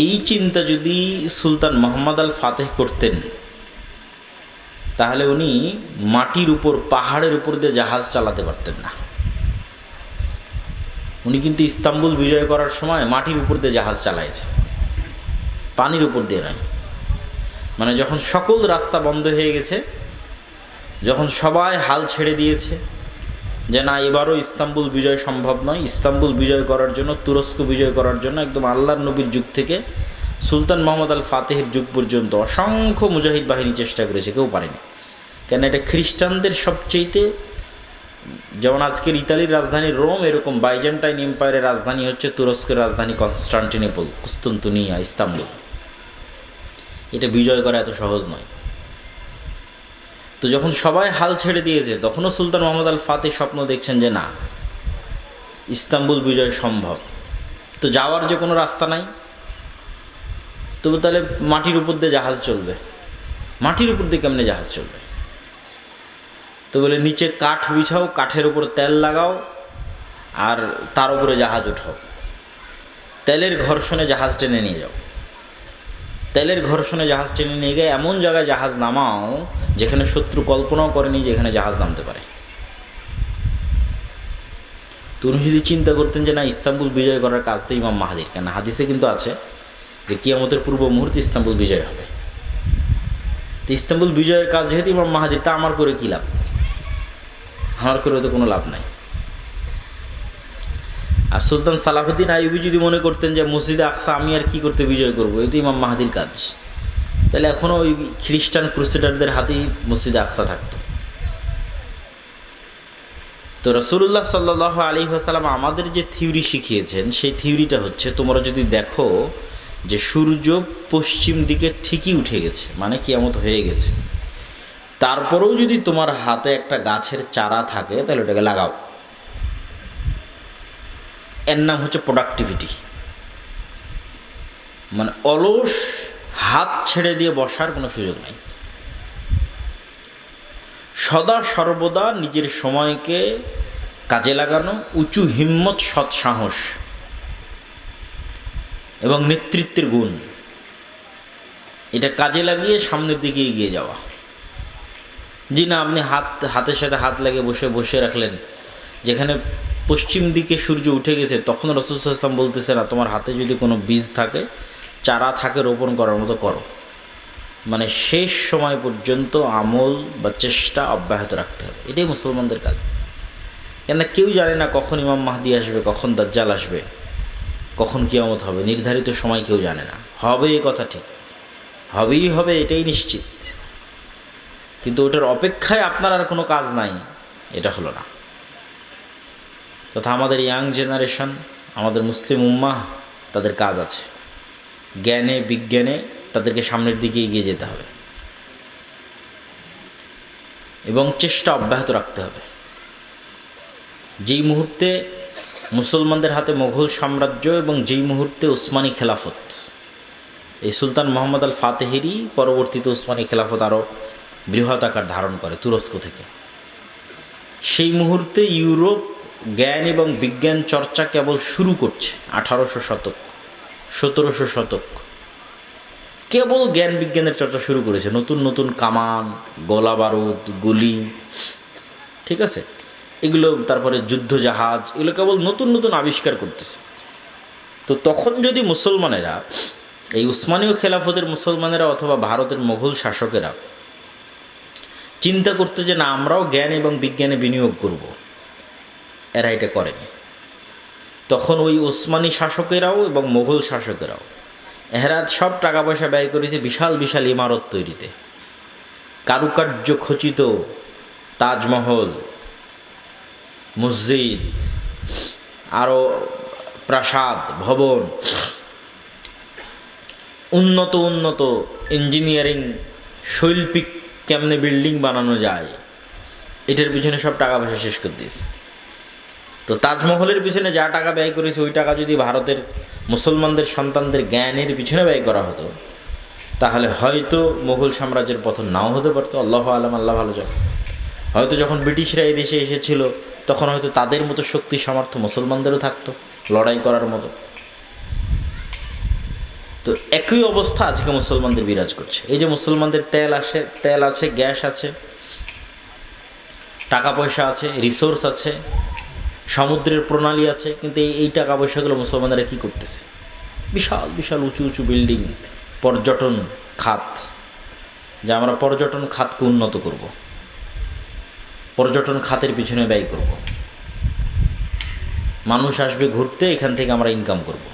এই চিন্তা যদি সুলতান মোহাম্মদ আল ফাতেহ করতেন, তাহলে উনি মাটির উপর, পাহাড়ের উপর দিয়ে জাহাজ চালাতে পারতেন না। উনি কিন্তু ইস্তাম্বুল বিজয় করার সময় মাটির উপর দিয়ে জাহাজ চালাইছে, পানির উপর দিয়ে নয়। মানে যখন সকল রাস্তা বন্ধ হয়ে গেছে, যখন সবাই হাল ছেড়ে দিয়েছে যে না, এবারও ইস্তাম্বুল বিজয় সম্ভব নয়, ইস্তাম্বুল বিজয় করার জন্য, তুরস্ক বিজয় করার জন্য একদম আল্লাহর নবীর যুগ থেকে সুলতান মোহাম্মদ আল ফাতেহের যুগ পর্যন্ত অসংখ্য মুজাহিদ বাহিনী চেষ্টা করেছে, কেউ পারেনি। কেন? এটা খ্রিস্টানদের সবচেয়েতে, যেমন আজকের ইতালির রাজধানী রোম, এরকম বাইজেন্টাইন এম্পায়ারের রাজধানী হচ্ছে তুরস্কের রাজধানী কনস্টান্টিনোপল, কুস্তুনতুনিয়া, ইস্তাম্বুল। এটা বিজয় করা এত সহজ নয়। তো যখন সবাই হাল ছেড়ে দিয়েছে, তখনও সুলতান মোহাম্মদ আল ফাতেহ স্বপ্ন দেখছেন যে না, ইস্তাম্বুল বিজয় সম্ভব। তো যাওয়ার যে কোনো রাস্তা নাই, তবু তাহলে মাটির উপর দিয়ে জাহাজ চলবে। মাটির উপর দিয়ে কেমনে জাহাজ চলবে? তো বলে নিচে কাঠ বিছাও, কাঠের উপর তেল লাগাও, আর তার উপরে জাহাজ ওঠাও, তেলের ঘর্ষণে জাহাজ টেনে নিয়ে যাও। তেলের ঘর্ষণে জাহাজ টেনে নিয়ে গিয়ে এমন জায়গায় জাহাজ নামাও যেখানে শত্রু কল্পনাও করেনি যে এখানে জাহাজ নামতে পারে। তো উনি যদি চিন্তা করতেন যে না, ইস্তাম্বুল বিজয় করার কাজ তো ইমাম মাহাদির, কেন হাদিসে কিন্তু আছে যে কিয়ামতের পূর্ব মুহূর্তে ইস্তাম্বুল বিজয় হবে। তো ইস্তাম্বুল বিজয়ের কাজ যেহেতু ইমাম মাহাদির, তা আমার করে কী লাভ? আমার করে তো কোনো লাভ নাই। আর সুলতান সালাহুদ্দিন আইয়ুবী যদি মনে করতেন যে মসজিদে আকসা আমি আর কি করতে বিজয় করবো, এই তো ইমাম মাহাদির কাজ, তাহলে এখনও ওই খ্রিস্টান ক্রুসেডারদের হাতেই মসজিদে আকসা থাকতো। তো রাসূলুল্লাহ সাল্লাল্লাহু আলাইহি ওয়াসাল্লাম আমাদের যে থিওরি শিখিয়েছেন, সেই থিওরিটা হচ্ছে, তোমরা যদি দেখো যে সূর্য পশ্চিম দিকে ঠিকই উঠে গেছে, মানে কিয়ামত হয়ে গেছে, তারপরেও যদি তোমার হাতে একটা গাছের চারা থাকে, তাহলে ওটাকে লাগাও। এর নাম হচ্ছে প্রোডাক্টিভিটি। মানে অলস হাত ছেড়ে দিয়ে বসার কোনো সুযোগ নেই। সদা সর্বদা নিজের সময়কে কাজে লাগানো, উঁচু হিম্মত, সৎ সাহস এবং নেতৃত্বের গুণ, এটা কাজে লাগিয়ে সামনের দিকে এগিয়ে যাওয়া। জি না, আপনি হাতের সাথে হাত লাগিয়ে বসে রাখলেন, যেখানে পশ্চিম দিকে সূর্য উঠে গেছে, তখন রাসূল সাল্লাল্লাহু আলাইহি ওয়াসাল্লাম বলতেছে না, তোমার হাতে যদি কোনো বীজ থাকে, চারা থাকে, রোপণ করার মতো করো। মানে শেষ সময় পর্যন্ত আমল বা চেষ্টা অব্যাহত রাখতে হবে। এটাই মুসলমানদের কাজ। কেননা কেউ জানে না কখন ইমাম মাহদি আসবে, কখন দাজ্জাল আসবে, কখন কিয়ামত হবে, নির্ধারিত সময় কেউ জানে না। হবে এ কথা ঠিক, হবেই হবে, এটাই নিশ্চিত, কিন্তু ওটার অপেক্ষায় আপনার আর কোনো কাজ নাই, এটা হলো না। তথা আমাদের ইয়াং জেনারেশন, আমাদের মুসলিম উম্মাহ, তাদের কাজ আছে। জ্ঞানে বিজ্ঞানে তাদেরকে সামনের দিকে এগিয়ে যেতে হবে এবং চেষ্টা অব্যাহত রাখতে হবে। যেই মুহূর্তে মুসলমানদের হাতে মোগল সাম্রাজ্য এবং যেই মুহূর্তে উসমানী খেলাফত, এই সুলতান মোহাম্মদ আল ফাতেহেরই পরবর্তীতে উসমানী খেলাফত আরও বৃহৎ আকার ধারণ করে তুরস্ক থেকে, সেই মুহূর্তে ইউরোপ জ্ঞান এবং বিজ্ঞান চর্চা কেবল শুরু করছে। 1800 শতক, 1700 শতক কেবল জ্ঞান বিজ্ঞানের চর্চা শুরু করেছে। নতুন নতুন কামান, গোলা বারুদ, গুলি, ঠিক আছে, এগুলো, তারপরে যুদ্ধ জাহাজ, এগুলো কেবল নতুন নতুন আবিষ্কার করতেছে। তো তখন যদি মুসলমানেরা, এই উসমানীয় খেলাফতের মুসলমানেরা অথবা ভারতের মোগল শাসকেরা চিন্তা করতো যে না, আমরাও জ্ঞান এবং বিজ্ঞানে বিনিয়োগ করব, এরা এটা করেনি। তখন ওই উসমানী শাসকেরাও এবং মোগল শাসকেরাও এরা সব টাকা পয়সা ব্যয় করেছে বিশাল বিশাল ইমারত তৈরিতে, কারুকার্য খচিত তাজমহল, মসজিদ, আরও প্রাসাদ, ভবন, উন্নত উন্নত ইঞ্জিনিয়ারিং, শৈল্পিক কেমনে বিল্ডিং বানানো যায়, এটার পিছনে সব টাকা পয়সা শেষ করে দিয়েছে। তো তাজমহলের পিছনে যা টাকা ব্যয় করেছে, ওই টাকা যদি ভারতের মুসলমানদের সন্তানদের জ্ঞানের পিছনে ব্যয় করা হতো, তাহলে হয়তো মুঘল সাম্রাজ্যের পতন নাও হতে পারতো। আল্লাহু আলাম, আল্লাহ ভালো জানে। হয়তো যখন ব্রিটিশরা এই দেশে এসেছিল, তখন হয়তো তাদের মতো শক্তি সামর্থ্য মুসলমানদেরও থাকতো লড়াই করার মতো। তো একই অবস্থা আজকে মুসলমানদের বিরাজ করছে। এই যে মুসলমানদের তেল আছে, গ্যাস আছে, টাকা পয়সা আছে, রিসোর্স আছে, সমুদ্রের প্রণালী আছে, কিন্তু এই টাকা পয়সাগুলো মুসলমানরা কী করতেছে? বিশাল বিশাল উঁচু উঁচু বিল্ডিং, পর্যটন খাত, যে আমরা পর্যটন খাতকে উন্নত করব, পর্যটন খাতের পিছনে ব্যয় করব, মানুষ আসবে ঘুরতে, এখান থেকে আমরা ইনকাম করব।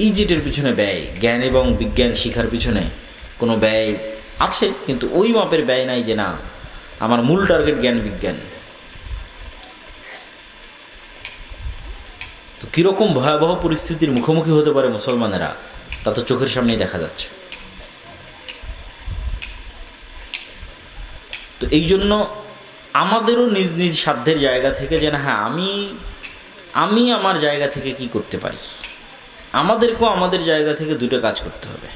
এই যেটার পিছনে ব্যয়, জ্ঞান এবং বিজ্ঞান শিখার পিছনে কোনো ব্যয় আছে, কিন্তু ওই মাপের ব্যয় নাই যে না আমার মূল টার্গেট জ্ঞান বিজ্ঞান। তো কীরকম ভয়াবহ পরিস্থিতির মুখোমুখি হতে পারে মুসলমানেরা, তা তো চোখের সামনেই দেখা যাচ্ছে। তো এই জন্য আমাদেরও নিজ নিজ সাধ্যের জায়গা থেকে যে না হ্যাঁ আমি আমার জায়গা থেকে কি করতে পারি, আমাদেরকেও আমাদের জায়গা থেকে দুটো কাজ করতে হবে।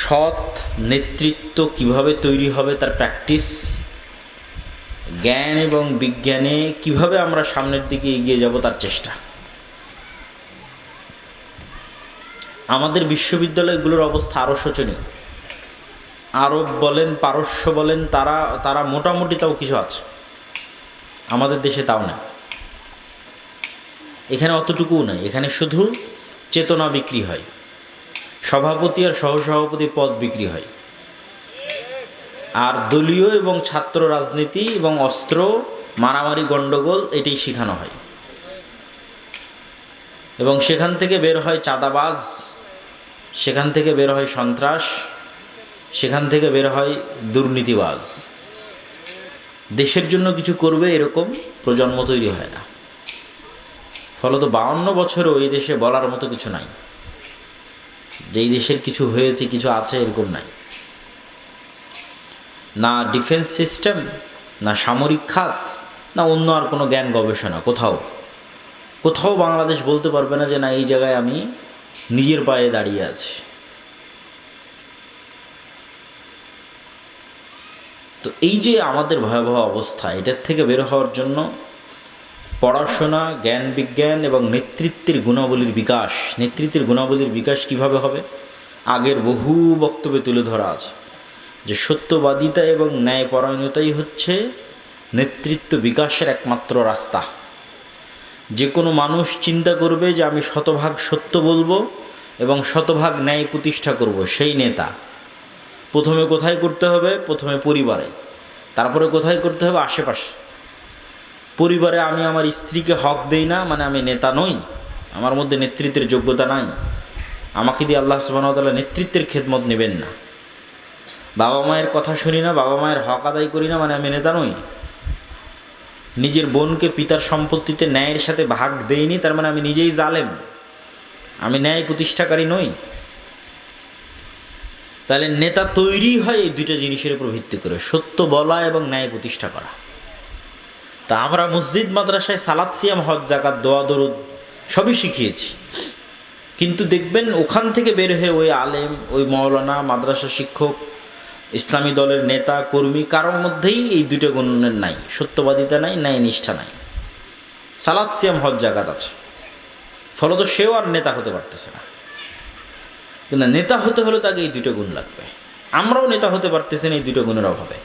সৎ নেতৃত্ব কিভাবে তৈরি হবে তার প্র্যাকটিস, জ্ঞান এবং বিজ্ঞানে কিভাবে আমরা সামনের দিকে এগিয়ে যাব তার চেষ্টা। আমাদের বিশ্ববিদ্যালয়গুলোর অবস্থা আরও শোচনীয়। আরব বলেন, পারস্য বলেন, তারা মোটামুটি তাও কিছু আছে, আমাদের দেশে তাও না। এখানে অতটুকুও নাই, এখানে শুধু চেতনা বিক্রি হয়, সভাপতি আর সহসভাপতি পদ বিক্রি হয়, আর দলীয় এবং ছাত্র রাজনীতি এবং অস্ত্র মারামারি গণ্ডগোল এটাই শেখানো হয়। এবং সেখান থেকে বের হয় চাঁদাবাজ, সেখান থেকে বের হয় সন্ত্রাস, সেখান থেকে বের হয় দুর্নীতিবাজ। দেশের জন্য কিছু করবে এরকম প্রজন্ম তৈরি হয় না। ফলত 52 বছরও এই দেশে বলার মতো কিছু নাই, যেই দেশের কিছু হয়েছে কিছু আছে এরকম নাই। না ডিফেন্স সিস্টেম, না সামরিক খাত, না অন্য আর কোনো জ্ঞান গবেষণা। কোথাও বাংলাদেশ বলতে পারবে না যে না এই জায়গায় আমি নিজের পায়ে দাঁড়িয়ে আছি। তো এই যে আমাদের ভয়াবহ অবস্থা, এটার থেকে বের হওয়ার জন্য পড়াশোনা, জ্ঞান বিজ্ঞান এবং নেতৃত্বের গুণাবলীর বিকাশ। নেতৃত্বের গুণাবলীর বিকাশ কিভাবে হবে? আগের বহু বক্তব্যে তুলে ধরা আছে যে সত্যবাদিতা এবং ন্যায়পরায়ণতাই হচ্ছে নেতৃত্ব বিকাশের একমাত্র রাস্তা। যে কোনো মানুষ চিন্তা করবে যে আমি শতভাগ সত্য বলবো এবং শতভাগ ন্যায় প্রতিষ্ঠা করব, সেই নেতা। প্রথমে কোথায় করতে হবে? প্রথমে পরিবারে, তারপরে কোথায় করতে হবে? আশেপাশে। পরিবারে আমি আমার স্ত্রীকে হক দেই না, মানে আমি নেতা নই, আমার মধ্যে নেতৃত্বের যোগ্যতা নাই, আমাকে দিয়ে আল্লাহ সুবহানাহু ওয়া তাআলা নেতৃত্বের খেদমত নেবেন না। বাবা মায়ের কথা শুনি না, বাবা মায়ের হক আদায় করি না, মানে আমি নেতা নই। নিজের বোনকে পিতার সম্পত্তিতে ন্যায়ের সাথে ভাগ দেইনি, তার মানে আমি নিজেই জালেম, আমি ন্যায় প্রতিষ্ঠাকারী নই। তাহলে নেতা তৈরি হয় এই দুইটা জিনিসের উপর ভিত্তি করে, সত্য বলা এবং ন্যায় প্রতিষ্ঠা করা। তা আমরা মসজিদ মাদ্রাসায় সালাত সিয়াম হজ জাকাত দোয়া দরুদ সবই শিখিয়েছি, কিন্তু দেখবেন ওখান থেকে বের হয়ে ওই আলেম, ওই মাওলানা, মাদ্রাসা শিক্ষক, ইসলামী দলের নেতা কর্মী কারোর মধ্যেই এই দুটো গুণের নাই, সত্যবাদিতা নাই, ন্যায় নিষ্ঠা নাই। সালাত সিয়াম হজ জাকাত আছে, ফলত সেও আর নেতা হতে পারতেছে না। কিন্তু নেতা হতে হলে তাকে এই দুটো গুণ লাগবে। আমরাও নেতা হতে পারতেছি না এই দুটো গুণের অভাবে।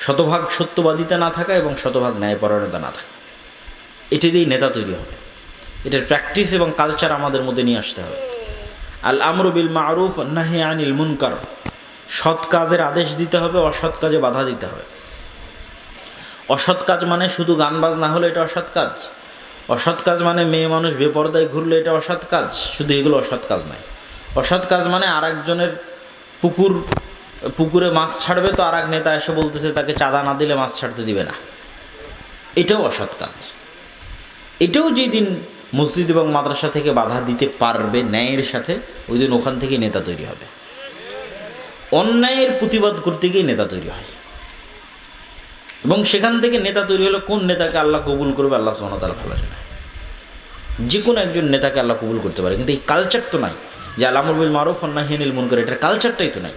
শতভাগ সত্যবাদিতা না থাকা এবং শতভাগ ন্যায়পরায়ণতা না থাকা, এটি দিয়েই নেতা তৈরি হবে। এটার প্র্যাকটিস এবং কালচার আমাদের মধ্যে নিয়ে আসতে হবে। আল আমরু বিল মারুফ নাহি আনিল মুনকার, সৎ কাজের আদেশ দিতে হবে, অসৎ কাজে বাধা দিতে হবে। অসৎ কাজ মানে শুধু গান বাজনা হলে এটা অসৎ কাজ, অসৎ কাজ মানে মেয়ে মানুষ বেপরদায় ঘুরলে এটা অসৎ কাজ, শুধু এগুলো অসৎ কাজ নয়। অসৎ কাজ মানে আর একজনের পুকুরে মাছ ছাড়বে, তো আর এক নেতা এসে বলতেছে তাকে চাঁদা না দিলে মাছ ছাড়তে দিবে না, এটাও অসৎ কাজ। এটাও যেদিন মসজিদ এবং মাদ্রাসা থেকে বাধা দিতে পারবে ন্যায়ের সাথে, ওই দিন ওখান থেকে নেতা তৈরি হবে। অন্যায়ের প্রতিবাদ করতে গিয়ে নেতা তৈরি হয়, এবং সেখান থেকে নেতা তৈরি হলে কোন নেতাকে আল্লাহ কবুল করবে আল্লাহ সুবহানাহু ওয়া তাআলা ভালো জানে। যে কোনো একজন নেতাকে আল্লাহ কবুল করতে পারে, কিন্তু এই কালচার তো নাই যে আল আমরু বিল মারুফ ওয়ান নাহি আনিল মুনকার, এটার কালচারটাই তো নাই।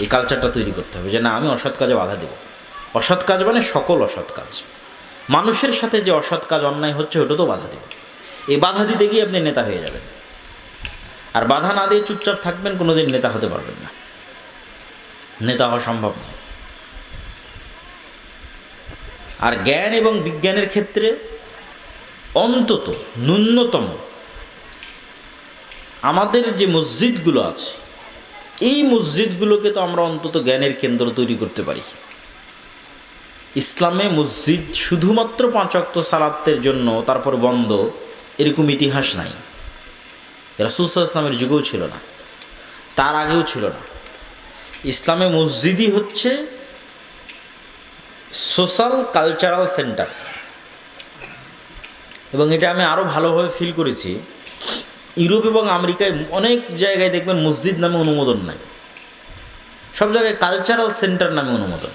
এই কালচারটা তৈরি করতে হবে যে না আমি অসৎ কাজে বাধা দেব। অসৎ কাজ মানে সকল অসৎ কাজ, মানুষের সাথে যে অসৎ কাজ অন্যায় হচ্ছে ওটা তো বাধা দেব। এই বাধা দিতে গিয়ে আপনি নেতা হয়ে যাবেন, আর বাধা না দিয়ে চুপচাপ থাকবেন, কোনোদিন নেতা হতে পারবেন না, নেতা হওয়া সম্ভব নয়। আর জ্ঞান এবং বিজ্ঞানের ক্ষেত্রে অন্তত ন্যূনতম আমাদের যে মসজিদগুলো আছে, এই মসজিদগুলোকে তো আমরা অন্তত জ্ঞানের কেন্দ্র তৈরি করতে পারি। ইসলামে মসজিদ শুধুমাত্র 5 ওয়াক্ত সালাতের জন্য তারপর বন্ধ, এরকম ইতিহাস নাই। রাসূল সাল্লাল্লাহু আলাইহি ওয়াসাল্লামের যুগেও ছিল না, তার আগেও ছিল না। ইসলামে মসজিদই হচ্ছে সোশ্যাল কালচারাল সেন্টার। এবং এটা আমি আরও ভালোভাবে ফিল করেছি, ইউরোপ এবং আমেরিকায় অনেক জায়গায় দেখবেন মসজিদ নামে অনুমোদন নাই, সব জায়গায় কালচারাল সেন্টার নামে অনুমোদন।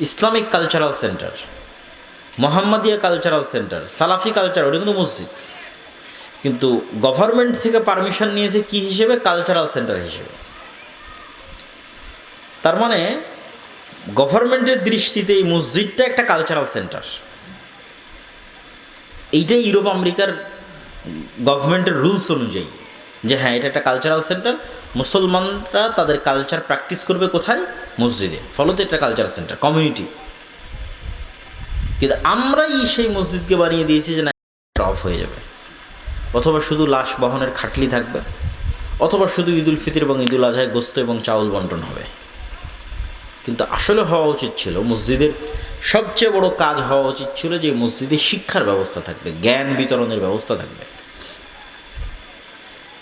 Islamic cultural centre, Mohammadia cultural centre, সালাফি কালচার, ওটা কিন্তু মসজিদ। কিন্তু গভর্নমেন্ট থেকে পারমিশন নিয়েছে কি হিসেবে? কালচারাল সেন্টার হিসেবে। তার মানে গভর্নমেন্টের দৃষ্টিতে এই মসজিদটা একটা কালচারাল সেন্টার। এইটাই ইউরোপ আমেরিকার গভর্নমেন্টের রুলস অনুযায়ী, যে হ্যাঁ এটা একটা কালচারাল সেন্টার, মুসলমানরা তাদের কালচার প্র্যাকটিস করবে কোথায়? মসজিদে, ফলত এটা কালচারাল সেন্টার, কমিউনিটি। কিন্তু আমরাই সেই মসজিদকে বানিয়ে দিয়েছি যে না, অফ হয়ে যাবে, অথবা শুধু লাশ বহনের খাটলি থাকবে, অথবা শুধু ঈদুল ফিতর এবং ঈদুল আজহায় গোস্ত এবং চাউল বন্টন হবে। কিন্তু আসলে হওয়া উচিত ছিল, মসজিদের সবচেয়ে বড় কাজ হওয়া উচিত ছিল যে মসজিদে শিক্ষার ব্যবস্থা থাকবে, জ্ঞান বিতরণের ব্যবস্থা থাকবে।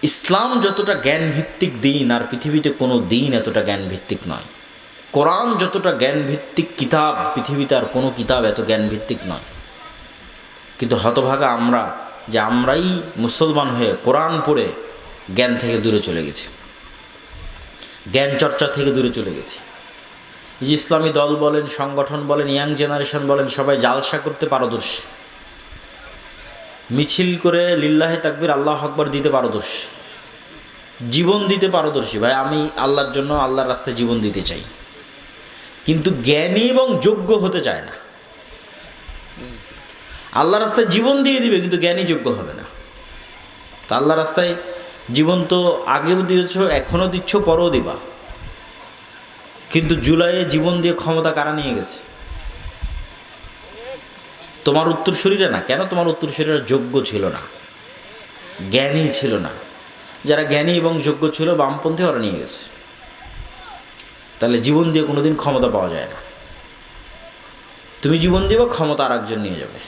ইসলাম যতটা জ্ঞান ভিত্তিক দিন, আর পৃথিবীতে কোনো দিন এতটা জ্ঞান ভিত্তিক নয়। কোরআন যতটা জ্ঞান ভিত্তিক কিতাব, পৃথিবীতে আর কোনো কিতাব এত জ্ঞান ভিত্তিক নয়। কিন্তু হতভাগা আমরা, যে আমরাই মুসলমান হয়ে কোরআন পড়ে জ্ঞান থেকে দূরে চলে গেছি, জ্ঞান চর্চা থেকে দূরে চলে গেছি। এই যে ইসলামী দল বলেন, সংগঠন বলেন, ইয়াং জেনারেশন বলেন, সবাই জালসা করতে পারদর্শী, মিছিল করে লিল্লাহে তাকবীর আল্লাহু আকবার দিতে পারদর্শী, জীবন দিতে পারদর্শী। ভাই আমি আল্লাহর জন্য আল্লাহর রাস্তায় জীবন দিতে চাই, কিন্তু জ্ঞানী এবং যোগ্য হতে চায় না। আল্লাহর রাস্তায় জীবন দিয়ে দিবে, কিন্তু জ্ঞানী যোগ্য হবে না। তা আল্লাহর রাস্তায় জীবন তো আগেও দিয়েছ, এখনও দিচ্ছ, পরেও দিবা। কিন্তু জুলাইয়ে জীবন দিয়ে ক্ষমতা কারা নিয়ে গেছে? তোমার উত্তরসূরিরা না। কেন? তোমার উত্তরসূরিরা যোগ্য ছিল না, জ্ঞানী ছিল না। যারা জ্ঞানী এবং যোগ্য ছিল, বামপন্থী, ওরা নিয়ে গেছে। তাহলে জীবন দিয়ে কোনোদিন ক্ষমতা পাওয়া যায় না। তুমি জীবন দিবা, ক্ষমতা আর একজন নিয়ে যাবে।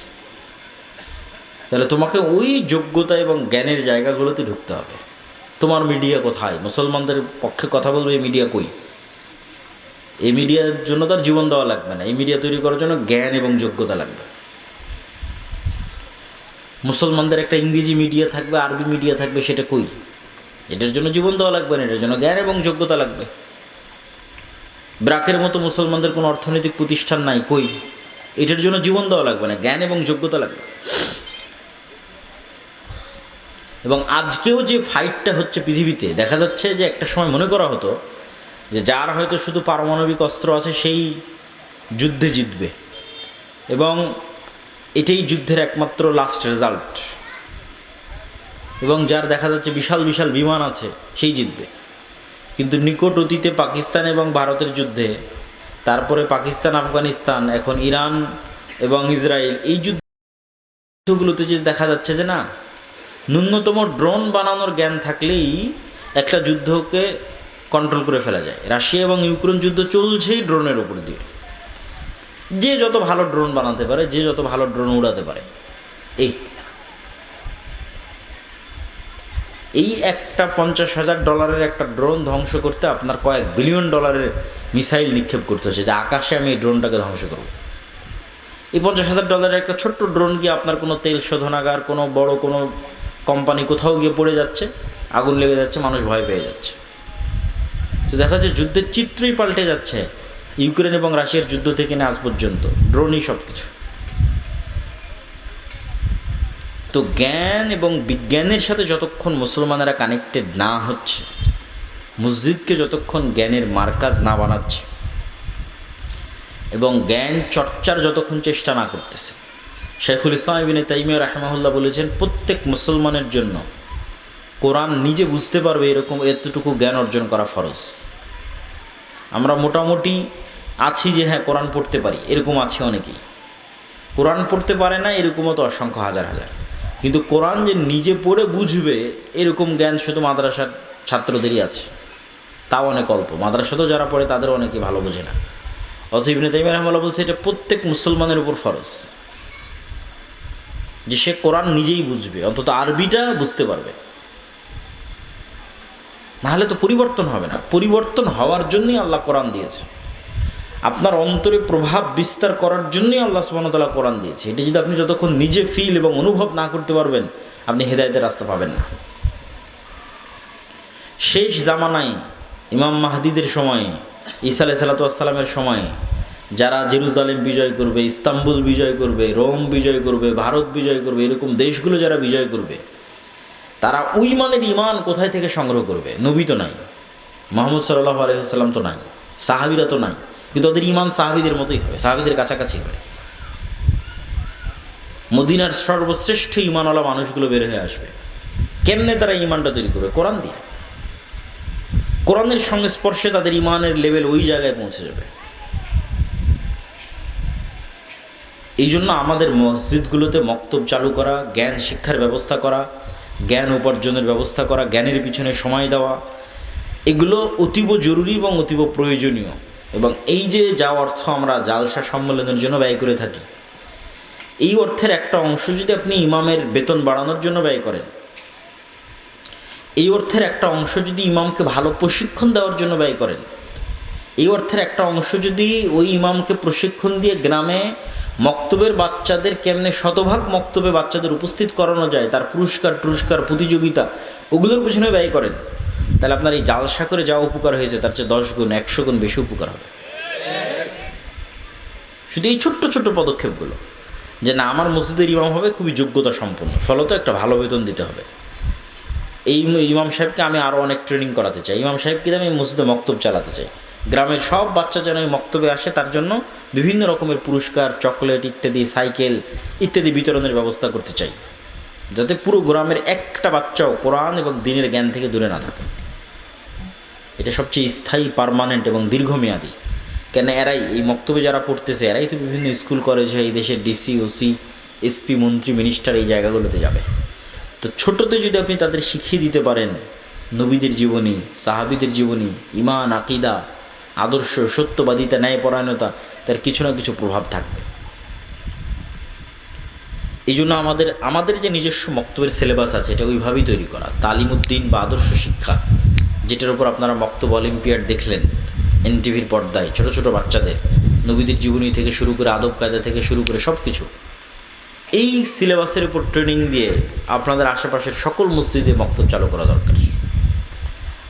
তাহলে তোমাকে ওই যোগ্যতা এবং জ্ঞানের জায়গাগুলোতে ঢুকতে হবে। তোমার মিডিয়া কোথায়? মুসলমানদের পক্ষে কথা বলবে এই মিডিয়া কই? এই মিডিয়ার জন্য তার জীবন দেওয়া লাগবে না, এই মিডিয়া তৈরি করার জন্য জ্ঞান এবং যোগ্যতা লাগবে। মুসলমানদের একটা ইংরেজি মিডিয়া থাকবে, আরবি মিডিয়া থাকবে, সেটা কই? এটার জন্য জীবন দেওয়া লাগবে না, এটার জন্য জ্ঞান এবং যোগ্যতা লাগবে। ব্রাকের মতো মুসলমানদের কোনো অর্থনৈতিক প্রতিষ্ঠান নাই, কই? এটার জন্য জীবন দেওয়া লাগবে না, জ্ঞান এবং যোগ্যতা লাগবে। এবং আজকেও যে ফাইটটা হচ্ছে পৃথিবীতে, দেখা যাচ্ছে যে একটা সময় মনে করা হতো যে যার হয়তো শুধু পারমাণবিক অস্ত্র আছে সেই যুদ্ধে জিতবে, এবং এটাই যুদ্ধের একমাত্র লাস্ট রেজাল্ট। এবং যার দেখা যাচ্ছে বিশাল বিশাল বিমান আছে সেই জিতবে। কিন্তু নিকট অতীতে পাকিস্তান এবং ভারতের যুদ্ধে, তারপরে পাকিস্তান, আফগানিস্তান, এখন ইরান এবং ইসরায়েল, এই যুদ্ধগুলোতে যে দেখা যাচ্ছে যে না, ন্যূনতম ড্রোন বানানোর জ্ঞান থাকলেই একটা যুদ্ধকে কন্ট্রোল করে ফেলা যায়। রাশিয়া এবং ইউক্রেন যুদ্ধ চলছেই ড্রোনের উপর দিয়ে। যে যত ভালো ড্রোন বানাতে পারে, যে যত ভালো ড্রোন উড়াতে পারে, এই একটা $50,000 একটা ড্রোন ধ্বংস করতে আপনার কয়েক বিলিয়ন ডলারের মিসাইল নিক্ষেপ করতে হচ্ছে, যে আকাশে আমি এই ড্রোনটাকে ধ্বংস করব। এই $50,000 একটা ছোট্ট ড্রোন গিয়ে আপনার কোনো তেল শোধনাগার, কোনো বড় কোনো কোম্পানি কোথাও গিয়ে পড়ে যাচ্ছে, আগুন লেগে যাচ্ছে, মানুষ ভয় পেয়ে যাচ্ছে। তো দেখা যাচ্ছে যুদ্ধের চিত্রই পাল্টে যাচ্ছে ইউক্রেন এবং রাশিয়ার যুদ্ধ থেকে না আজ পর্যন্ত ড্রোনই সব কিছু। তো জ্ঞান এবং বিজ্ঞানের সাথে যতক্ষণ মুসলমানেরা কানেক্টেড না হচ্ছে, মসজিদকে যতক্ষণ জ্ঞানের মার্কাজ না বানাচ্ছে, এবং জ্ঞান চর্চার যতক্ষণ চেষ্টা না করতেছে, শাইখুল ইসলাম ইবনে তাইমিয়া রাহিমাহুল্লাহ বলেছেন, প্রত্যেক মুসলমানের জন্য কোরআন নিজে বুঝতে পারবে এরকম এতটুকু জ্ঞান অর্জন করা ফরজ। আমরা মোটামুটি আছি যে হ্যাঁ কোরআন পড়তে পারি, এরকম আছে অনেকেই। কোরআন পড়তে পারে না এরকমও তো অসংখ্য হাজার হাজার। কিন্তু কোরআন যে নিজে পড়ে বুঝবে এরকম জ্ঞান শুধু মাদ্রাসার ছাত্রদেরই আছে, তাও অনেক অল্প। মাদ্রাসাতেও যারা পড়ে তাদের অনেকে ভালো বোঝে না। অথচ ইবনে তাইমিয়া রাহিমাহুল্লাহ বলছে এটা প্রত্যেক মুসলমানের উপর ফরজ যে সে কোরআন নিজেই বুঝবে, অন্তত আরবিটা বুঝতে পারবে। নাহলে তো পরিবর্তন হবে না। পরিবর্তন হওয়ার জন্যই আল্লাহ কোরআন দিয়েছে, আপনার অন্তরে প্রভাব বিস্তার করার জন্যই আল্লাহ সুবহানাহু ওয়া তাআলা কোরআন দিয়েছে। এটি যদি আপনি যতক্ষণ নিজে ফিল এবং অনুভব না করতে পারবেন, আপনি হেদায়েতের রাস্তা পাবেন না। শেষ জামানায় ইমাম মাহদিদের সময়ে, ঈসা আলাইহিস সালামের সময়ে যারা জেরুজালেম বিজয় করবে, ইস্তাম্বুল বিজয় করবে, রোম বিজয় করবে, ভারত বিজয় করবে, এরকম দেশগুলো যারা বিজয় করবে, তারা ওই মানের ইমান কোথায় থেকে সংগ্রহ করবে? নবী তো নাই, মুহাম্মদ সাল্লাল্লাহু আলাইহি ওয়াসাল্লাম তো নাই, সাহাবীরা তো নাই, কিন্তু ওদের ইমান সাহাবীদের মতোই হবে, সাহাবীদের কাছাকাছি হবে। মদিনার সর্বশ্রেষ্ঠ ইমানওয়ালা মানুষগুলো বের হয়ে আসবে। কেমনে তারা ইমানটা তৈরি করবে? কোরআন দিয়ে। কোরআনের সংস্পর্শে তাদের ইমানের লেভেল ওই জায়গায় পৌঁছে যাবে। এই জন্য আমাদের মসজিদগুলোতে মক্তব চালু করা, জ্ঞান শিক্ষার ব্যবস্থা করা, জ্ঞান উপার্জনের ব্যবস্থা করা, জ্ঞানের পিছনে সময় দেওয়া, এগুলো অতীব জরুরি এবং অতীব প্রয়োজনীয়। এবং এই যে যা অর্থ আমরা জালসা সম্মেলনের জন্য ব্যয় করে থাকি, এই অর্থের একটা অংশ যদি আপনি ইমামের বেতন বাড়ানোর জন্য ব্যয় করেন, এই অর্থের একটা অংশ যদি ইমামকে ভালো প্রশিক্ষণ দেওয়ার জন্য ব্যয় করেন, এই অর্থের একটা অংশ যদি ওই ইমামকে প্রশিক্ষণ দিয়ে গ্রামে মক্তবের বাচ্চাদের কেমনে শতভাগ মক্তবে বাচ্চাদের উপস্থিত করানো যায়, তার পুরস্কার প্রতিযোগিতা, ওগুলোর পেছনে ব্যয় করেন, তাহলে আপনার এই জালসা করে যা উপকার হয়েছে তার চেয়ে 10 গুণ 100 গুণ বেশি উপকার হবে। শুধু এই ছোট্ট ছোট্ট পদক্ষেপগুলো, যে না আমার মসজিদের ইমাম হবে খুবই যোগ্যতা সম্পন্ন, ফলত একটা ভালো বেতন দিতে হবে, এই ইমাম সাহেবকে আমি আরও অনেক ট্রেনিং করাতে চাই, ইমাম সাহেবকে আমি মসজিদে মক্তব চালাতে চাই, গ্রামের সব বাচ্চা যেন এই মক্তবে আসে, তার জন্য বিভিন্ন রকমের পুরস্কার, চকলেট ইত্যাদি, সাইকেল ইত্যাদি বিতরণের ব্যবস্থা করতে চাই, যাতে পুরো গ্রামের একটা বাচ্চাও কোরআন এবং দ্বীনের জ্ঞান থেকে দূরে না থাকে। এটা সবচেয়ে স্থায়ী, পার্মানেন্ট এবং দীর্ঘমেয়াদী। কেন এরাই এই মক্তবে যারা পড়তেছে, এরাই তো বিভিন্ন স্কুল কলেজে এই দেশের ডিসি, ওসি, এসপি, মন্ত্রী, মিনিস্টার এই জায়গাগুলোতে যাবে। তো ছোটতে যদি আপনি তাদের শিখিয়ে দিতে পারেন নবীদের জীবনী, সাহাবীদের জীবনী, ঈমান, আকীদা, আদর্শ, সত্যবাদিতা, ন্যায়পরায়ণতা, তার কিছু না কিছু প্রভাব থাকবে। এই জন্য আমাদের যে নিজস্ব মক্তবের সিলেবাস আছে, এটা ওইভাবেই তৈরি করা। তালিমউদ্দিন বা আদর্শ শিক্ষা, যেটার উপর আপনারা মক্তব অলিম্পিয়াড দেখলেন এনটিভির পর্দায়, ছোট ছোট বাচ্চাদের নবীদের জীবনী থেকে শুরু করে আদব কায়দা থেকে শুরু করে সব কিছু, এই সিলেবাসের উপর ট্রেনিং দিয়ে আপনাদের আশেপাশের সকল মসজিদে মক্তব চালু করা দরকার।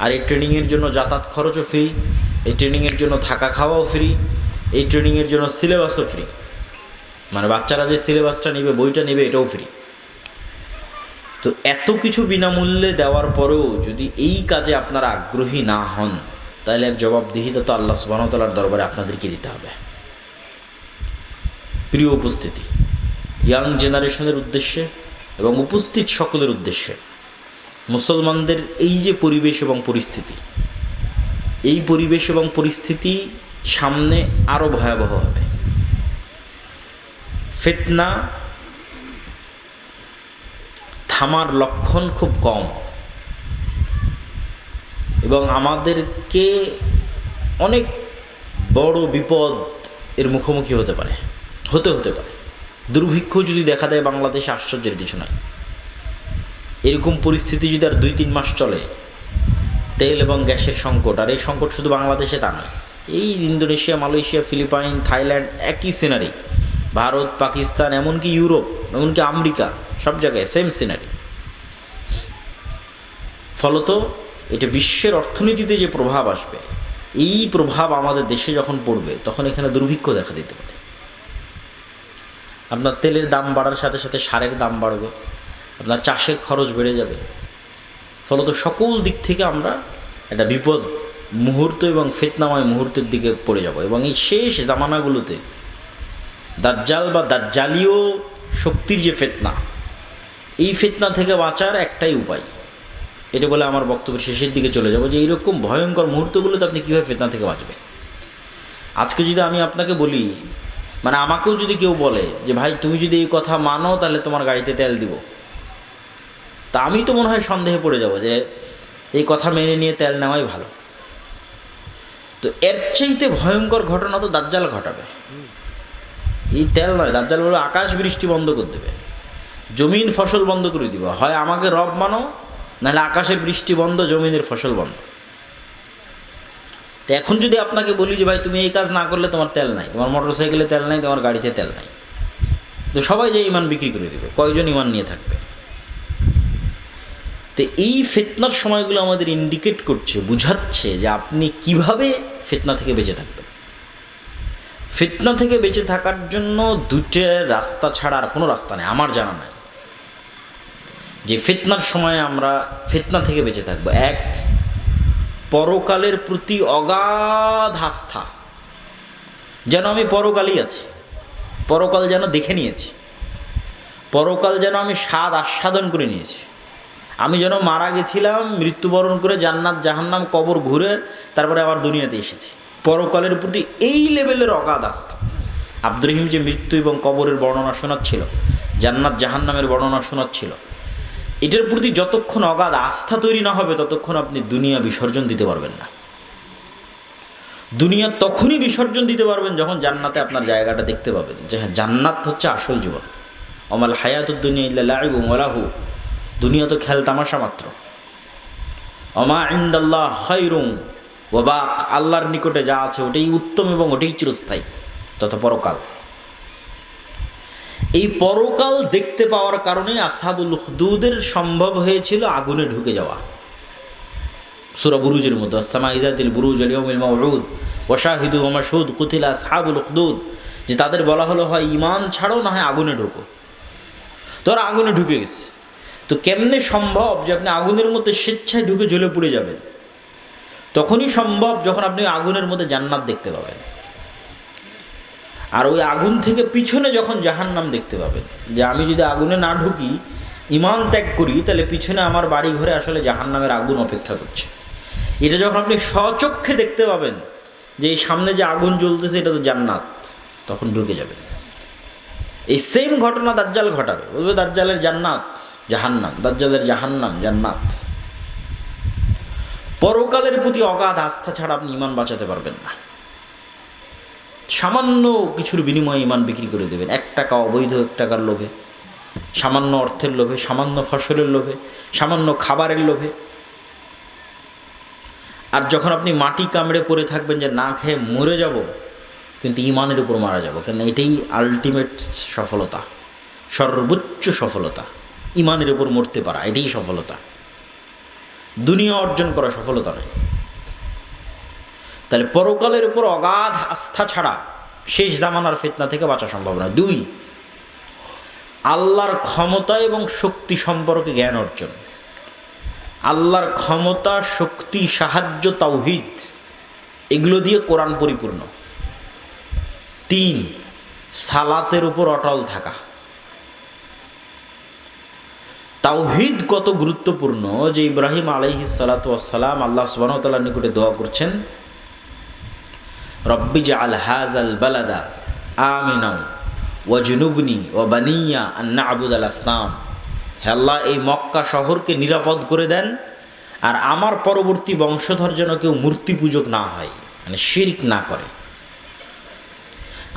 আর এই ট্রেনিংয়ের জন্য যাতায়াত খরচও ফ্রি, এই ট্রেনিংয়ের জন্য থাকা খাওয়াও ফ্রি, এই ট্রেনিংয়ের জন্য সিলেবাসও ফ্রি, মানে বাচ্চারা যে সিলেবাসটা নেবে, বইটা নেবে, এটাও ফ্রি। তো এত কিছু বিনামূল্যে দেওয়ার পরেও যদি এই কাজে আপনারা আগ্রহী না হন, তাহলে এর জবাবদিহিতা তো আল্লাহ সুবহানাহু ওয়া তাআলার দরবারে আপনাদেরকে দিতে হবে। প্রিয় উপস্থিতি, ইয়াং জেনারেশনের উদ্দেশ্যে এবং উপস্থিত সকলের উদ্দেশ্যে, মুসলমানদের এই যে পরিবেশ এবং পরিস্থিতি, এই পরিবেশ এবং পরিস্থিতি সামনে আরও ভয়াবহ হবে। ফিতনা থামার লক্ষণ খুব কম, এবং আমাদেরকে অনেক বড় বিপদ এর মুখোমুখি হতে পারে। দুর্ভিক্ষ যদি দেখা দেয় বাংলাদেশে, আশ্চর্যের কিছু নাই। এরকম পরিস্থিতি যদি আর 2-3 মাস চলে, তেল এবং গ্যাসের সংকট, আর এই সংকট শুধু বাংলাদেশে তা নয়, এই ইন্দোনেশিয়া, মালয়েশিয়া, ফিলিপাইন, থাইল্যান্ড, একই সিনারি, ভারত, পাকিস্তান, এমনকি ইউরোপ, এমনকি আমেরিকা, সব জায়গায় সেম সিনারি। ফলত এটা বিশ্বের অর্থনীতিতে যে প্রভাব আসবে, এই প্রভাব আমাদের দেশে যখন পড়বে, তখন এখানে দুর্ভিক্ষ দেখা দিতে পারে। আপনার তেলের দাম বাড়ার সাথে সাথে সারের দাম বাড়বে, আপনার চাষের খরচ বেড়ে যাবে। ফলত সকল দিক থেকে আমরা একটা বিপদ মুহূর্ত এবং ফিতনাময় মুহূর্তের দিকে পড়ে যাব। এবং এই শেষ জামানাগুলোতে দাজ্জাল বা দাজ্জালীয় শক্তির যে ফিতনা, এই ফিতনা থেকে বাঁচার একটাই উপায়। এটা বলে আমার বক্তব্যের শেষের দিকে চলে যাব যে এইরকম ভয়ঙ্কর মুহূর্তগুলোতে আপনি কীভাবে ফিতনা থেকে বাঁচবেন। আজকে যদি আমি আপনাকে বলি, মানে আমাকেও যদি কেউ বলে যে ভাই তুমি যদি এই কথা মানো তাহলে তোমার গাড়িতে তেল দিব, তা আমি তো মনে হয় সন্দেহে পড়ে যাব যে এই কথা মেনে নিয়ে তেল নেওয়াই ভালো। তো এর চাইতে ভয়ঙ্কর ঘটনা তো দাজ্জাল ঘটাবে। এই তেল নয়, দাজ্জাল বলবে আকাশ বৃষ্টি বন্ধ করে দেবে, জমিন ফসল বন্ধ করে দিবে, হয় আমাকে রব মানো, নাহলে আকাশের বৃষ্টি বন্ধ, জমিনের ফসল বন্ধ। তো এখন যদি আপনাকে বলি যে ভাই তুমি এই কাজ না করলে তোমার তেল নাই, তোমার মোটর সাইকেলে তেল নাই, তোমার গাড়িতে তেল নাই, তো সবাই যে ইমান বিক্রি করে দেবে, কয়জন ইমান নিয়ে থাকবে? তো এই ফিতনার সময়গুলো আমাদের ইন্ডিকেট করছে, বুঝাচ্ছে যে আপনি কিভাবে ফিতনা থেকে বেঁচে থাকবেন। ফিতনা থেকে বেঁচে থাকার জন্য দুটো রাস্তা ছাড়া আর কোনো রাস্তা নেই আমার জানা নাই, যে ফিতনার সময় আমরা ফিতনা থেকে বেঁচে থাকবো। এক, পরকালের প্রতি অগাধ আস্থা, যেন আমি পরকালই আছি, পরকাল যেন দেখে নিয়েছি, পরকাল যেন আমি স্বাদ আস্বাদন করে নিয়েছি, আমি যেন মারা গেছিলাম, মৃত্যুবরণ করে জান্নাত জাহান্নাম কবর ঘুরে তারপরে আবার দুনিয়াতে এসেছি। পরকালের প্রতি এই লেভেলের অগাধ আস্থা। আব্দুর রহিম যে মৃত্যু এবং কবরের বর্ণনা শোনাচ্ছিল, জান্নাত জাহান্নামের বর্ণনা শোনাচ্ছিল, এটার প্রতি যতক্ষণ অগাধ আস্থা তৈরি না হবে ততক্ষণ আপনি দুনিয়া বিসর্জন দিতে পারবেন না। দুনিয়া তখনই বিসর্জন দিতে পারবেন যখন জান্নাতে আপনার জায়গাটা দেখতে পাবেন যে হ্যাঁ, জান্নাত হচ্ছে আসল জীবন। অমাল হায়াতুদ দুনিয়া ইল্লা লাইবুন ওয়া লাহু, দুনিয়া তো খেল তামাশা মাত্র। অমা ইনদাল্লাহ খায়রুন ওয়া বাক, আল্লাহর নিকটে যা আছে ওটাই উত্তম এবং ওটাই চিরস্থায়ী, তথা পরকাল। এই পরকাল দেখতে পাওয়ার কারণে আসহাবুল উখদুদের সম্ভব হয়েছিল আগুনে ঢুকে যাওয়া। সূরা বুরুজের মধ্যে আসসামা ইযাতিল বুরুজ ওয়াল ইয়াউমিল মাউউদ ওয়া শাহিদু ওয়া মাশহুদ কুতিলা আসহাবুল উখদুদ, যে তাদের বলা হলো হয় ঈমান ছাড়ো না হয় আগুনে ঢোকো। তোরা আগুনে ঢুকে গেছে, তো কেমনে সম্ভব যে আপনি আগুনের মধ্যে স্বেচ্ছায় ঢুকে জ্বলে পুড়ে যাবেন? তখনই সম্ভব যখন আপনি আগুনের মধ্যে জান্নাত দেখতে পাবেন, আর ওই আগুন থেকে পিছনে যখন জাহান্নাম দেখতে পাবেন। যে আমি যদি আগুনে না ঢুকি, ঈমান ত্যাগ করি, তাহলে পিছনে আমার বাড়ি ঘরে আসলে জাহান্নামের আগুন অপেক্ষা করছে। এটা যখন আপনি স্বচক্ষে দেখতে পাবেন যে এই সামনে যে আগুন জ্বলতেছে এটা তো জান্নাত, তখন ঢুকে যাবেন। এই সেম ঘটনা দাজ্জাল ঘটাবে, বলবে দাজ্জালের জান্নাত জাহান্নাম, দাজ্জালের জাহান্নাম জান্নাত। পরকালের প্রতি অগাধ আস্থা ছাড়া আপনি ঈমান বাঁচাতে পারবেন না। সামান্য কিছুর বিনিময়ে ঈমান বিক্রি করে দেবেন, 1 টাকা অবৈধ 1 টাকার লোভে, সামান্য অর্থের লোভে, সামান্য ফসলের লোভে, সামান্য খাবারের লোভে। আর যখন আপনি মাটি কামড়ে পড়ে থাকবেন যে না খেয়ে মরে যাব, কিন্তু ঈমানের উপর মারা যাব, কেন এটাই আলটিমেট সফলতা, সর্বোচ্চ সফলতা। ঈমানের উপর মরতে পারা এটাই সফলতা, দুনিয়া অর্জন করা সফলতা নয়। তাহলে পরকালের উপর অগাধ আস্থা ছাড়া শেষ জামানার ফিতনা থেকে বাঁচা সম্ভব নয়। 2, আল্লাহর ক্ষমতা এবং শক্তি সম্পর্কে জ্ঞান অর্জন। আল্লাহর ক্ষমতা, শক্তি, সাহায্য, তাওহীদ, এগুলো দিয়ে কোরআন পরিপূর্ণ। 3, সালাতের উপর অটল থাকা। তাওহীদ কত গুরুত্বপূর্ণ যে ইব্রাহিম আলাইহিস সালাতু ওয়াস সালাম আল্লাহ সুবহানাহু ওয়া তাআলার নিকটে দোয়া করছেন, রব্বি জাআল হাযাল বালাদা আমিনা ওয়াজনুবনি ওয়া বানিয়া আন না'বুদাল আসনাম। হে আল্লাহ, এই মক্কা শহরকে নিরাপদ করে দেন, আর আমার পরবর্তী বংশধর যেন কেউ মূর্তি পূজক না হয়, মানে শিরক না করে।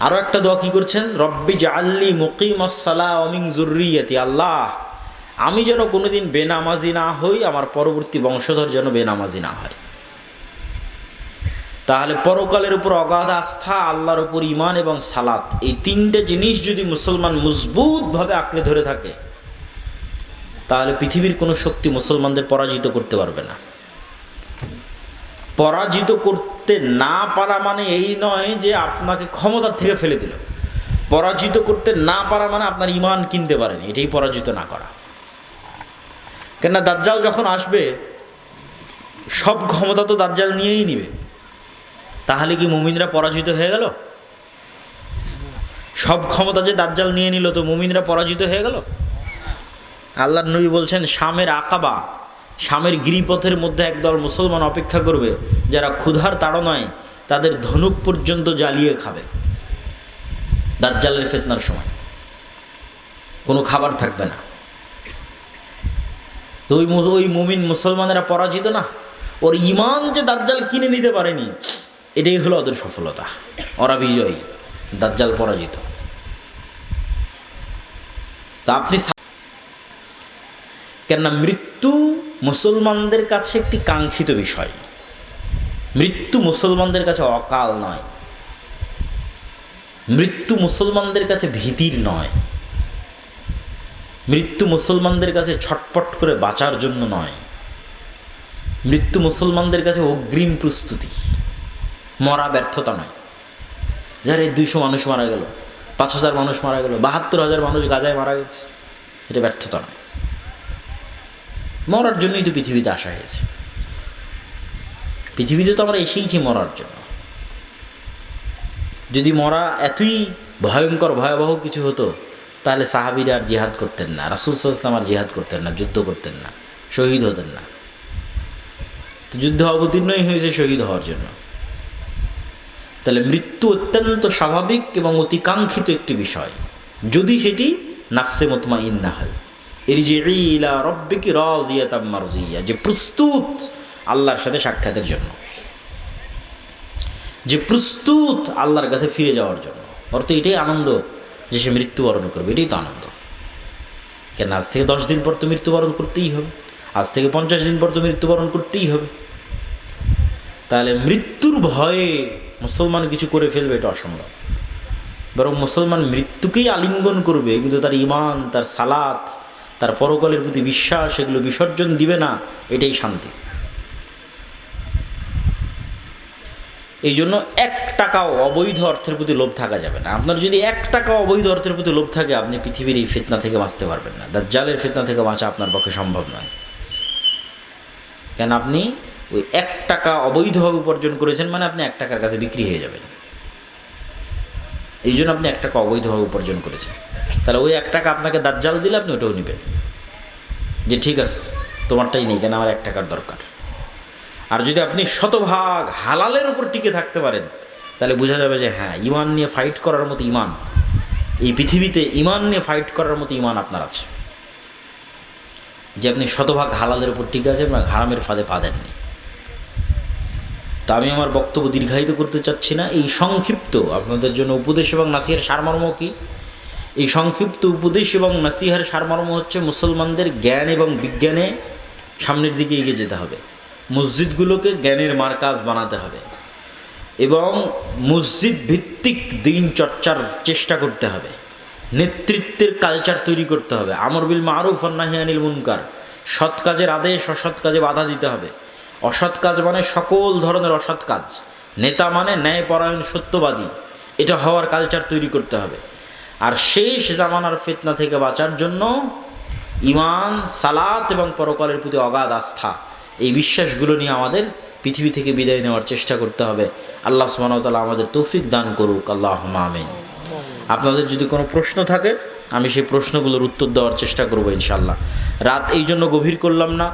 আরও একটা দোয়া কি করছেন, রব্বি জাআলনি মুকিমাস সালাহ ওয়া মিন যুররিয়াতি। আল্লাহ, আমি যেন কোনোদিন বেনামাজি না হই, আমার পরবর্তী বংশধর যেন বেনামাজি না হয়। তাহলে পরকালের উপর অগাধ আস্থা, আল্লাহর উপর ঈমান এবং সালাত, এই 3টে জিনিস যদি মুসলমান মজবুতভাবে আঁকড়ে ধরে থাকে, তাহলে পৃথিবীর কোনো শক্তি মুসলমানদের পরাজিত করতে পারবে না। পরাজিত করতে না পারা মানে এই নয় যে আপনাকে ক্ষমতার থেকে ফেলে দিল। পরাজিত করতে না পারা মানে আপনার ঈমান কিনতে পারেনি, এটাই পরাজিত না করা। কেননা দাজ্জাল যখন আসবে, সব ক্ষমতা তো দাজ্জাল নিয়েই নিবে। তাহলে কি মুমিনরা পরাজিত হয়ে গেল? সব ক্ষমতা যে দাজ্জাল নিয়ে নিল, তো মুমিনরা পরাজিত হয়ে গেল? আল্লাহর নবী বলছেন শামের আকাবা, শামের গিরিপথের মধ্যে একদল মুসলমান অপেক্ষা করবে, যারা ক্ষুধার তাড়নায় তাদের ধনুক পর্যন্ত জ্বালিয়ে খাবে। দাজ্জালের ফিতনার সময় কোনো খাবার থাকবে না। তো ওই মুমিন মুসলমানেরা পরাজিত না, ওর ইমান যে দাজ্জাল কিনে নিতে পারেনি, এটাই হলো ওদের সফলতা। ওরা বিজয়ী, দাজ্জাল পরাজিত। তা আপনি কেননা মৃত্যু মুসলমানদের কাছে একটি কাঙ্ক্ষিত বিষয়। মৃত্যু মুসলমানদের কাছে অকাল নয়, মৃত্যু মুসলমানদের কাছে ভীতির নয়, মৃত্যু মুসলমানদের কাছে ছটপট করে বাঁচার জন্য নয়, মৃত্যু মুসলমানদের কাছে অগ্রিম প্রস্তুতি, মরা ব্যর্থতা নয়। যার এই 200 মানুষ মারা গেল, 5000 মানুষ মারা গেল, 72,000 মানুষ গাজায় মারা গেছে, এটা ব্যর্থতা নয়। মরার জন্যই তো পৃথিবীতে আসা হয়েছে। পৃথিবীতে তো আমরা এসেইছি মরার জন্য। যদি মরা এতই ভয়ঙ্কর ভয়াবহ কিছু হতো, তাহলে সাহাবীরা আর জিহাদ করতেন না, রাসূল সাল্লাল্লাহু আলাইহি ওয়াসাল্লাম আর জিহাদ করতেন না, যুদ্ধ করতেন না, শহীদ হতেন না। তো যুদ্ধ অবতীর্ণই হয়েছে শহীদ হওয়ার জন্য। তাহলে মৃত্যু অত্যন্ত স্বাভাবিক এবং অতিকাঙ্ক্ষিত একটি বিষয়, যদি সেটি নাফসে মুতমাইন্না হয়। ইরজিই ইলা রাব্বিকি রাযিয়াতাম মারজিয়া, যে প্রস্তুত আল্লাহর সাথে সাক্ষাতের জন্য, যে প্রস্তুত আল্লাহর কাছে ফিরে যাওয়ার জন্য। অর্থ এটাই আনন্দ যে সে মৃত্যুবরণ করবে, এটাই তো আনন্দ। কেন আজ থেকে 10 দিন পর তো মৃত্যুবরণ করতেই হবে, আজ থেকে 50 দিন পর তো মৃত্যুবরণ করতেই হবে। তাহলে মৃত্যুর ভয়ে মুসলমান কিছু করে ফেলবে, এটা অসম্ভব। বরং মুসলমান মৃত্যুকেই আলিঙ্গন করবে, কিন্তু তার ঈমান, তার সালাত, তার পরকালের প্রতি বিশ্বাস, এগুলো বিসর্জন দিবে না, এটাই শান্তি। এই জন্য 1 টাকাও অবৈধ অর্থের প্রতি লোভ থাকা যাবে না। আপনার যদি 1 টাকা অবৈধ অর্থের প্রতি লোভ থাকে, আপনি পৃথিবীর এই ফিতনা থেকে বাঁচতে পারবেন না। দাজ্জালের ফিতনা থেকে বাঁচা আপনার পক্ষে সম্ভব নয়। কেন আপনি ওই 1 টাকা অবৈধভাবে উপার্জন করেছেন, মানে আপনি 1 টাকার কাছে বিক্রি হয়ে যাবেন। এই জন্য আপনি 1 টাকা অবৈধভাবে উপার্জন করেছেন। তাহলে ওই 1 টাকা আপনাকে দাজ্জাল দিলে আপনি ওটাও নেবেন, যে ঠিক আছে তোমারটাই নেই, কেন আমার 1 টাকার দরকার। আর যদি আপনি শতভাগ হালালের উপর টিকে থাকতে পারেন, তাহলে বোঝা যাবে যে হ্যাঁ, ইমান নিয়ে ফাইট করার মতো ইমান, এই পৃথিবীতে ইমান নিয়ে ফাইট করার মতো ইমান আপনার আছে, যে আপনি শতভাগ হালালের উপর টিকে আছেন এবং হারামের ফাঁদে পা দেননি। তা আমি আমার বক্তব্য দীর্ঘায়িত করতে চাচ্ছি না। এই সংক্ষিপ্ত আপনাদের জন্য উপদেশ এবং নাসিহার সারমর্ম কি? এই সংক্ষিপ্ত উপদেশ এবং নাসিহার সারমর্ম হচ্ছে, মুসলমানদের জ্ঞান এবং বিজ্ঞানে সামনের দিকে এগিয়ে যেতে হবে, মসজিদগুলোকে জ্ঞানের মারকাজ বানাতে হবে এবং মসজিদ ভিত্তিক দিন চর্চার চেষ্টা করতে হবে, নেতৃত্বের কালচার তৈরি করতে হবে, আমর বিল মারুফ ওয়ান নাহি আনিল মুনকার, সৎ কাজের আদেশ, অসৎ কাজে বাধা দিতে হবে। অসৎ কাজ মানে সকল ধরনের অসৎ কাজ, নেতা মানে ন্যায়পরায়ণ সত্যবাদী, এটা হওয়ার কালচার তৈরি করতে হবে। আর শেষ জামানার ফিতনা থেকে বাঁচার জন্য ঈমান, সালাত এবং পরকালের প্রতি অগাধ আস্থা, এই বিশ্বাসগুলো নিয়ে আমাদের পৃথিবী থেকে বিদায় নেওয়ার চেষ্টা করতে হবে। আল্লাহ সুবহানাহু ওয়া তাআলা আমাদের তৌফিক দান করুক, আল্লাহুম্মা আমিন। আপনাদের যদি কোনো প্রশ্ন থাকে, আমি সেই প্রশ্নগুলোর উত্তর দেওয়ার চেষ্টা করব ইনশাআল্লাহ। রাত এই জন্য গভীর করলাম না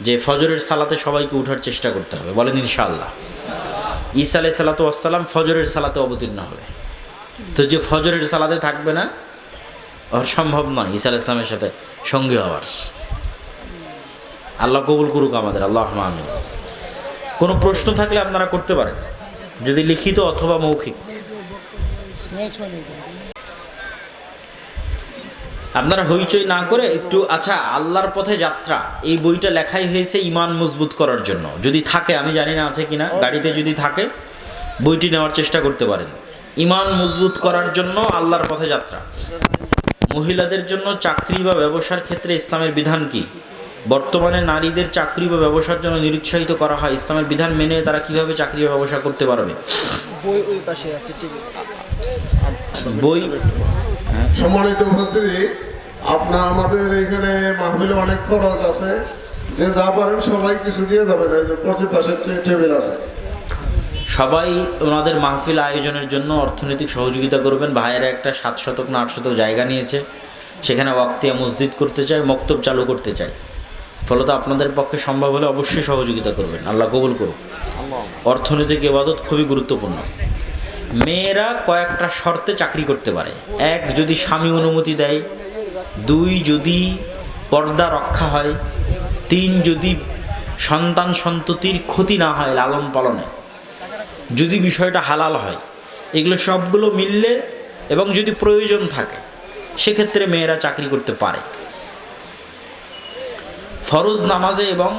যে ফজরের সালাতে সবাইকে ওঠার চেষ্টা করতে হবে, বলেন ইনশাআল্লাহ। ঈসা আলাইহিস সালাতু ওয়াস সালাম ফজরের সালাতে অবতীর্ণ হবে, তো যে ফজরের সালাতে থাকবে না, ওর সম্ভব নয় ঈসা আলাইহিস সালামের সাথে সঙ্গী হওয়ার। আল্লাহ কবুল করুক আমাদের, আল্লাহুম্মা আমিন। কোনো প্রশ্ন থাকলে আপনারা করতে পারেন, যদি লিখিত অথবা মৌখিক। আপনারা হইচই না করে একটু, আচ্ছা, আল্লাহর পথে যাত্রা, এই বইটা লেখাই হয়েছে ঈমান মজবুত করার জন্য। যদি থাকে, আমি জানি না আছে কিনা, গাড়িতে যদি থাকে বইটি নেওয়ার চেষ্টা করতে পারেন। ঈমান মজবুত করার জন্য আল্লাহর পথে যাত্রা। মহিলাদের জন্য চাকরি বা ব্যবসার ক্ষেত্রে ইসলামের বিধান কি? বর্তমানে নারীদের চাকরি বা ব্যবসার জন্য নিরুৎসাহিত করা হয়, ইসলামের বিধান মেনে তারা কিভাবে চাকরি বা ব্যবসা করতে পারবে? বই ওই পাশে আছে, টিভি বই। সম্মানিত উপস্থিতি, আপনার আমাদের এখানে মাহফিলে অনেক খরচ আছে, যে যা পারেন সবাই কিছু দিয়ে যাবেন। পশ্চিম পাশে টেবিল আছে। সবাই ওনাদের মাহফিল আয়োজনের জন্য অর্থনৈতিক সহযোগিতা করবেন। ভাইয়েরা একটা 7 শতক না 8 শতক জায়গা নিয়েছে, সেখানে ওয়াক্তিয়া মসজিদ করতে চায়, মক্তব চালু করতে চায়। ফলত আপনাদের পক্ষে সম্ভব হলে অবশ্যই সহযোগিতা করবেন, আল্লাহ কবুল করুন। অর্থনৈতিক ইবাদত খুবই গুরুত্বপূর্ণ। মেয়েরা কয়েকটা শর্তে চাকরি করতে পারে। 1, যদি স্বামী অনুমতি দেয়। 2, যদি পর্দা রক্ষা হয়। 3, যদি সন্তান সন্ততির ক্ষতি না হয় লালন পালনে, যদি বিষয়টা হালাল হয়। এগুলো সবগুলো মিললে এবং যদি প্রয়োজন থাকে সেক্ষেত্রে মেয়েরা চাকরি করতে পারে। ফরজ নামাজে এবং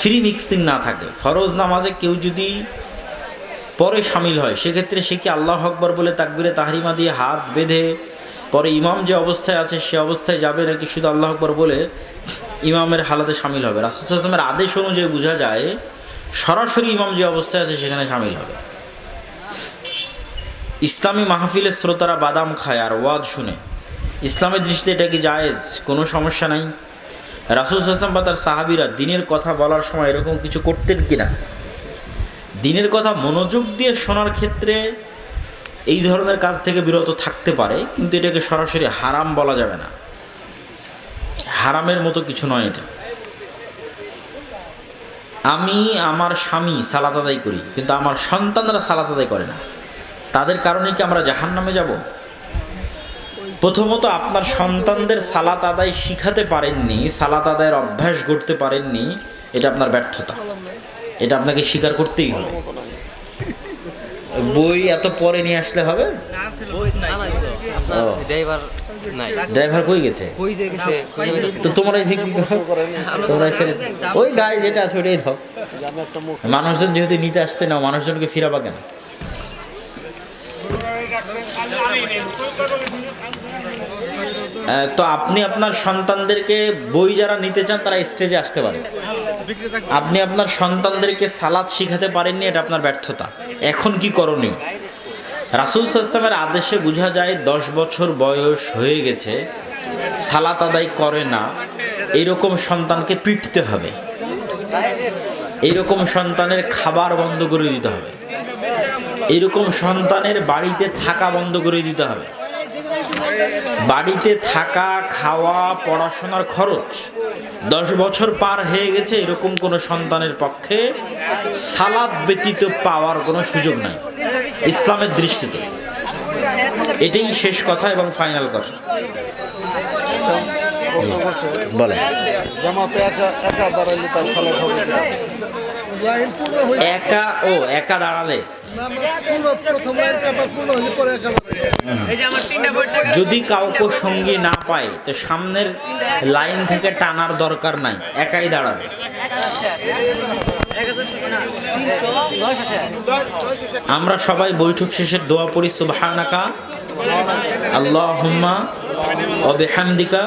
ফ্রি মিক্সিং না থাকে। ফরজ নামাজে কেউ যদি পরে সামিল হয় সেক্ষেত্রে সে কি আল্লাহু আকবার বলে তাকবীরে তাহরিমা দিয়ে হাত বেঁধে পরে ইমাম যে অবস্থায় আছে সে অবস্থায় যাবে, নাকি শুধু আল্লাহু আকবার বলে ইমামের হালাতে সামিল হবে? রাসূল সাল্লাল্লাহু আলাইহি ওয়াসাল্লামের আদেশ অনুযায়ী বোঝা যায় সরাসরি ইমাম যে অবস্থায় আছে সেখানে সামিল হবে। ইসলামী মাহফিলের শ্রোতারা বাদাম খায় আর ওয়াজ শুনে, ইসলামের দৃষ্টিতে এটা কি জায়েজ? কোনো সমস্যা নাই। রাসূল সাল্লাল্লাহু আলাইহি ওয়াসাল্লাম বা তার সাহাবীরা দিনের কথা বলার সময় এরকম কিছু করতেন কিনা? দিনের কথা মনোযোগ দিয়ে শোনার ক্ষেত্রে এই ধরনের কাজ থেকে বিরত থাকতে পারে, কিন্তু এটাকে সরাসরি হারাম বলা যাবে না। হারামের মতো কিছু নয় এটা। আমি আমার স্বামী সালাত আদায় করি, কিন্তু আমার সন্তানরা সালাত আদায় করে না, তাদের কারণে কি আমরা জাহান্নামে যাব? প্রথমত আপনার সন্তানদের সালাত আদায় শিখাতে পারেননি, সালাত আদায়ের অভ্যাস করতে পারেননি, এটা আপনার ব্যর্থতা। এটা আপনাকে স্বীকার করতেই হবে। বই এত পরে নিয়ে আসলে হবে? ড্রাইভার কই গেছে? তো তোমরা তোমরা ওই গাড়ি যেটা আছে ওইটাই ধর। মানুষজন যেহেতু নিতে আসছে না, মানুষজনকে ফিরাবা কেন? তো আপনি আপনার সন্তানদেরকে বই যারা নিতে চান তারা স্টেজে আসতে পারে। আপনি আপনার সন্তানদেরকে সালাত শিখাতে পারেননি, এটা আপনার ব্যর্থতা। এখন কি করণীয়? রাসূল সাল্লাল্লাহু আলাইহি ওয়াসাল্লামের আদেশে বোঝা যায় 10 বছর বয়স হয়ে গেছে, সালাত আদায় করে না, এইরকম সন্তানকে পিটতে হবে। এইরকম সন্তানের খাবার বন্ধ করে দিতে হবে। এইরকম সন্তানের বাড়িতে থাকা বন্ধ করে দিতে হবে। বাড়িতে থাকা, খাওয়া, পড়াশোনার খরচ 10 বছর পার হয়ে গেছে, এরকম কোনো সন্তানের পক্ষে সালাত ব্যতীত পাওয়ার কোনো সুযোগ নাই ইসলামের দৃষ্টিতে। এটাই শেষ কথা এবং ফাইনাল কথা। বলে জামাতে একা দাঁড়াইলে তার সালাত হবে না? একা দাঁড়ালে যদি কাউকে সঙ্গী না পায় তো সামনের লাইন থেকে টানার দরকার নাই, একাই দাঁড়াবে। আমরা সবাই বৈঠক শেষের দোয়া পড়ি, সুবহানাকা আল্লাহুম্মা ওয়া বিহামদিকা